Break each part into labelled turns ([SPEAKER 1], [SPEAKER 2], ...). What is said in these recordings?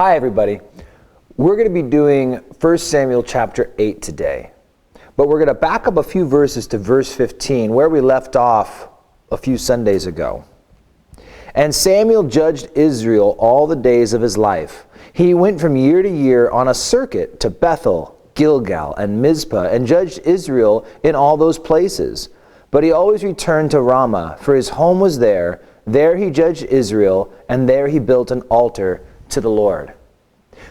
[SPEAKER 1] Hi everybody. We're going to be doing 1 Samuel chapter 8 today. But we're going to back up a few verses to verse 15 where we left off a few Sundays ago. And Samuel judged Israel all the days of his life. He went from year to year on a circuit to Bethel, Gilgal, and Mizpah, and judged Israel in all those places. But he always returned to Ramah, for his home was there. There he judged Israel, and there he built an altar to the Lord.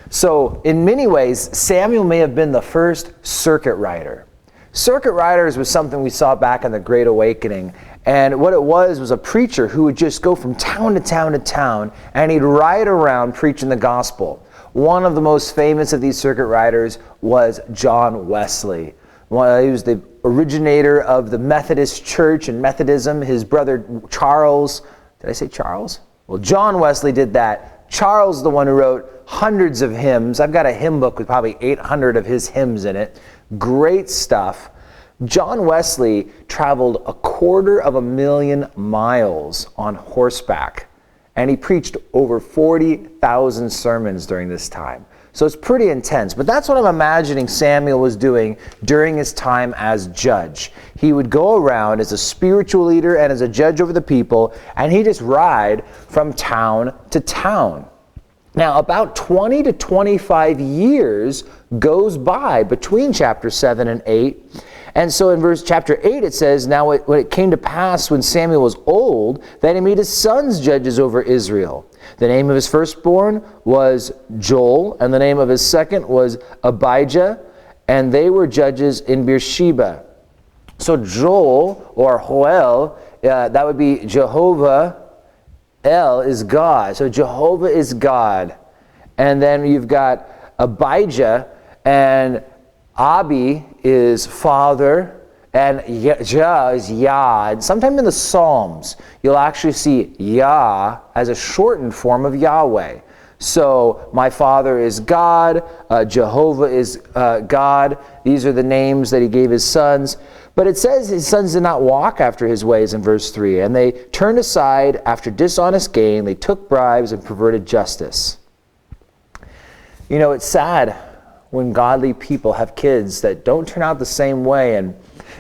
[SPEAKER 1] So, in many ways, Samuel may have been the first circuit rider. Circuit riders was something we saw back in the Great Awakening. And what it was a preacher who would just go from town to town to town, and he'd ride around preaching the gospel. One of the most famous of these circuit riders was John Wesley. He was the originator of the Methodist Church and Methodism. His brother Charles, did I say Charles? Well, John Wesley did that. Charles is the one who wrote hundreds of hymns. I've got a hymn book with probably 800 of his hymns in it. Great stuff. John Wesley traveled 250,000 miles on horseback, and he preached over 40,000 sermons during this time. So it's pretty intense, but that's what I'm imagining Samuel was doing during his time as judge. He would go around as a spiritual leader and as a judge over the people, and he'd just ride from town to town. Now, about 20 to 25 years goes by between chapter 7 and 8. And so in chapter 8 it says, Now when it came to pass when Samuel was old, that he made his sons judges over Israel. The name of his firstborn was Joel, and the name of his second was Abijah, and they were judges in Beersheba. So Joel, or Joel, that would be Jehovah. El is God. So Jehovah is God. And then you've got Abijah, and Abi is Father, and Jah is Yah. And sometime in the Psalms, you'll actually see Yah as a shortened form of Yahweh. So, my Father is God, Jehovah is God. These are the names that he gave his sons. But it says his sons did not walk after his ways in verse 3. And they turned aside after dishonest gain. They took bribes and perverted justice. You know, it's sad when godly people have kids that don't turn out the same way. And,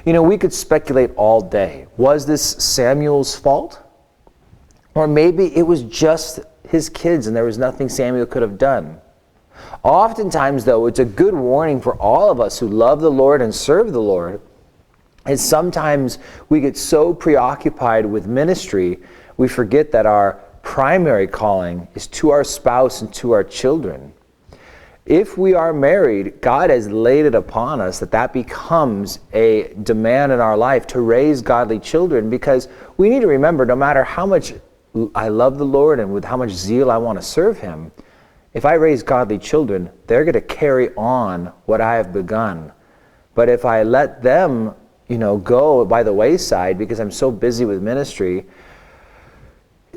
[SPEAKER 1] you know, we could speculate all day. Was this Samuel's fault? Or maybe it was just his kids and there was nothing Samuel could have done. Oftentimes, though, it's a good warning for all of us who love the Lord and serve the Lord. And sometimes we get so preoccupied with ministry, we forget that our primary calling is to our spouse and to our children. If we are married, God has laid it upon us that becomes a demand in our life to raise godly children, because we need to remember, no matter how much I love the Lord and with how much zeal I want to serve Him, if I raise godly children, they're going to carry on what I have begun. But if I let them go by the wayside because I'm so busy with ministry,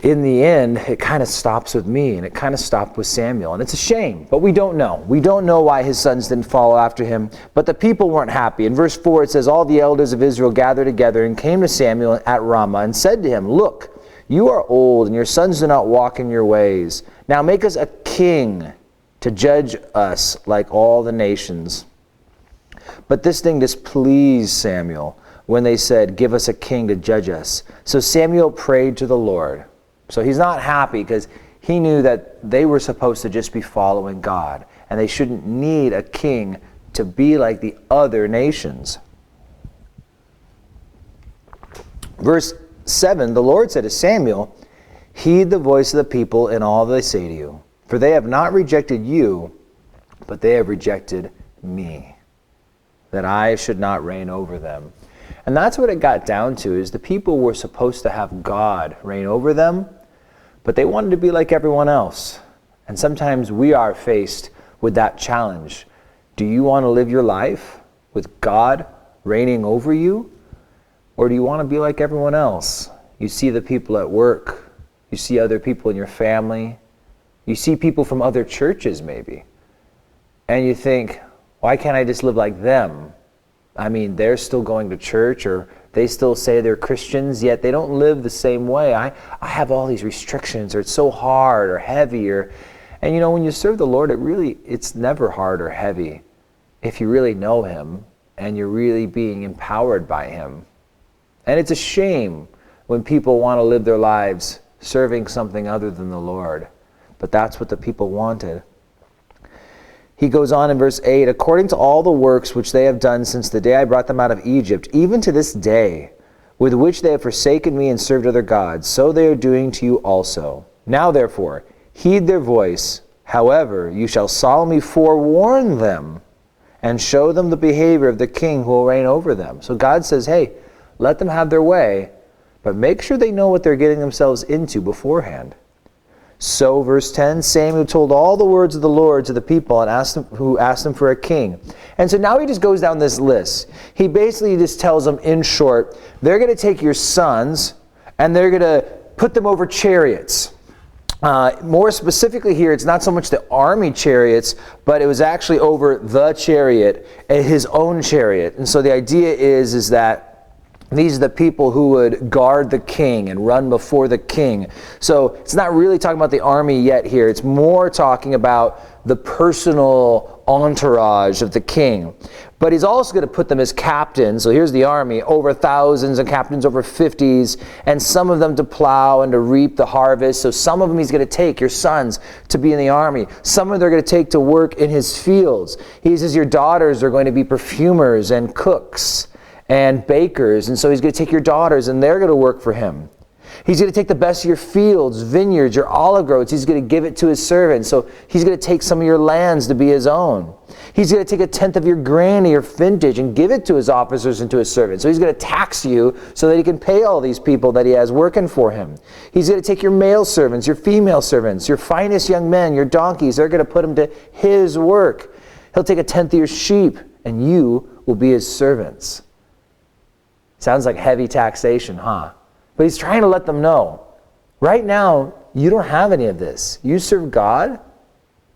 [SPEAKER 1] in the end, it kind of stops with me, and it kind of stopped with Samuel. And it's a shame, but we don't know. We don't know why his sons didn't follow after him, but the people weren't happy. In verse 4, it says, All the elders of Israel gathered together and came to Samuel at Ramah and said to him, Look, you are old, and your sons do not walk in your ways. Now make us a king to judge us like all the nations. But this thing displeased Samuel when they said, Give us a king to judge us. So Samuel prayed to the Lord. So he's not happy because he knew that they were supposed to just be following God, and they shouldn't need a king to be like the other nations. Verse 7, the Lord said to Samuel, Heed the voice of the people in all they say to you, for they have not rejected you, but they have rejected me, that I should not reign over them. And that's what it got down to, is the people were supposed to have God reign over them, but they wanted to be like everyone else. And sometimes we are faced with that challenge. Do you want to live your life with God reigning over you? Or do you want to be like everyone else? You see the people at work. You see other people in your family. You see people from other churches maybe. And you think, why can't I just live like them? I mean, they're still going to church, or they still say they're Christians, yet they don't live the same way. I have all these restrictions, or it's so hard or heavy, And when you serve the Lord, it's never hard or heavy if you really know him and you're really being empowered by him. And it's a shame when people want to live their lives serving something other than the Lord. But that's what the people wanted. He goes on in verse 8, according to all the works which they have done since the day I brought them out of Egypt, even to this day, with which they have forsaken me and served other gods, so they are doing to you also. Now therefore, heed their voice. However, you shall solemnly forewarn them and show them the behavior of the king who will reign over them. So God says, hey, let them have their way, but make sure they know what they're getting themselves into beforehand. So, verse 10, Samuel told all the words of the Lord to the people and asked them for a king. And so now he just goes down this list. He basically just tells them, in short, they're going to take your sons and they're going to put them over chariots. More specifically here, it's not so much the army chariots, but it was actually over the chariot, his own chariot. And so the idea is that these are the people who would guard the king and run before the king. So it's not really talking about the army yet here. It's more talking about the personal entourage of the king. But he's also going to put them as captains. So here's the army, over thousands, and captains over 50s, and some of them to plow and to reap the harvest. So some of them he's going to take, your sons, to be in the army. Some of them they're going to take to work in his fields. He says your daughters are going to be perfumers and cooks and bakers, and so he's going to take your daughters and they're going to work for him. He's going to take the best of your fields, vineyards, your olive groves. He's going to give it to his servants. So he's going to take some of your lands to be his own. He's going to take a tenth of your grain, your vintage, and give it to his officers and to his servants. So he's going to tax you so that he can pay all these people that he has working for him. He's going to take your male servants, your female servants, your finest young men, your donkeys. They're going to put them to his work. He'll take a tenth of your sheep, and you will be his servants. Sounds like heavy taxation, huh? But he's trying to let them know, right now, you don't have any of this. You serve God,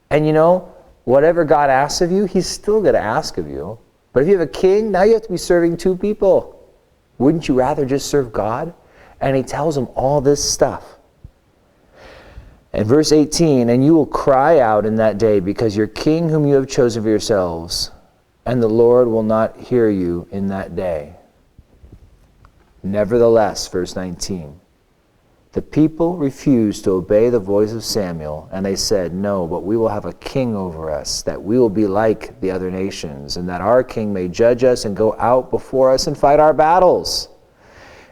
[SPEAKER 1] and whatever God asks of you, he's still going to ask of you. But if you have a king, now you have to be serving two people. Wouldn't you rather just serve God? And he tells them all this stuff. And verse 18, and you will cry out in that day because your king whom you have chosen for yourselves, and the Lord will not hear you in that day. Nevertheless, verse 19, the people refused to obey the voice of Samuel, and they said, no, but we will have a king over us, that we will be like the other nations, and that our king may judge us and go out before us and fight our battles.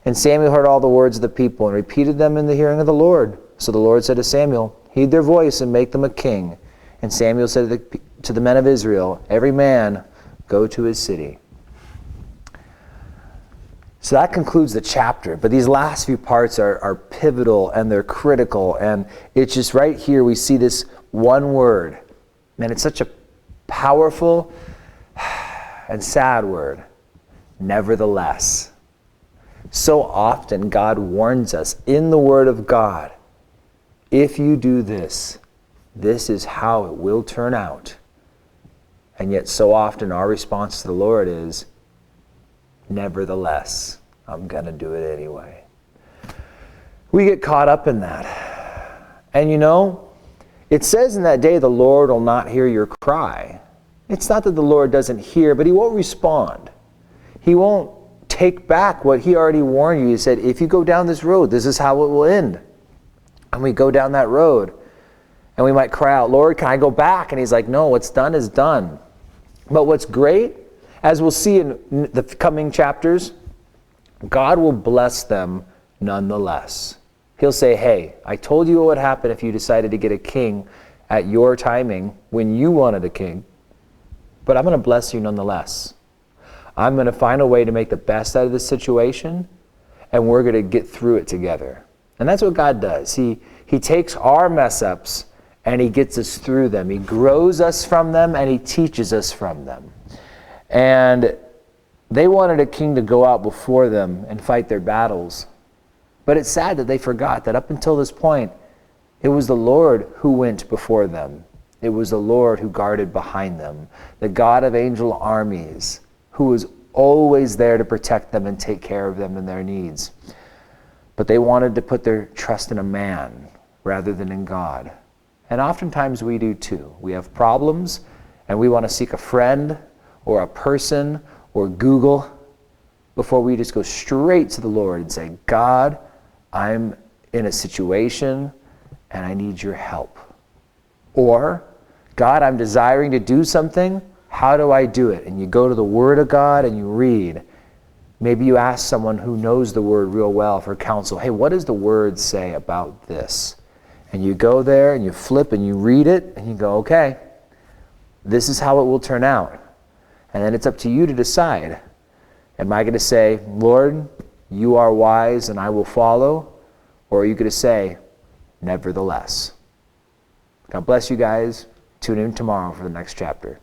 [SPEAKER 1] And Samuel heard all the words of the people and repeated them in the hearing of the Lord. So the Lord said to Samuel, heed their voice and make them a king. And Samuel said to the men of Israel, every man go to his city. So that concludes the chapter, but these last few parts are pivotal and they're critical, and it's just right here we see this one word. Man, it's such a powerful and sad word. Nevertheless. So often God warns us in the Word of God, if you do this, this is how it will turn out. And yet so often our response to the Lord is, nevertheless, I'm going to do it anyway. We get caught up in that. And it says in that day the Lord will not hear your cry. It's not that the Lord doesn't hear, but he won't respond. He won't take back what he already warned you. He said, if you go down this road, this is how it will end. And we go down that road and we might cry out, Lord, can I go back? And he's like, no, what's done is done. But what's great, as we'll see in the coming chapters, God will bless them nonetheless. He'll say, hey, I told you what would happen if you decided to get a king at your timing when you wanted a king, but I'm going to bless you nonetheless. I'm going to find a way to make the best out of this situation, and we're going to get through it together. And that's what God does. He takes our mess-ups and he gets us through them. He grows us from them and he teaches us from them. And they wanted a king to go out before them and fight their battles. But it's sad that they forgot that up until this point, it was the Lord who went before them. It was the Lord who guarded behind them. The God of angel armies, who was always there to protect them and take care of them and their needs. But they wanted to put their trust in a man rather than in God. And oftentimes we do too. We have problems and we want to seek a friend or a person or Google before we just go straight to the Lord and say, God, I'm in a situation and I need your help. Or, God, I'm desiring to do something. How do I do it? And you go to the Word of God and you read. Maybe you ask someone who knows the Word real well for counsel. Hey, what does the Word say about this? And you go there and you flip and you read it and you go, okay, this is how it will turn out. And then it's up to you to decide. Am I going to say, Lord, you are wise and I will follow? Or are you going to say, nevertheless? God bless you guys. Tune in tomorrow for the next chapter.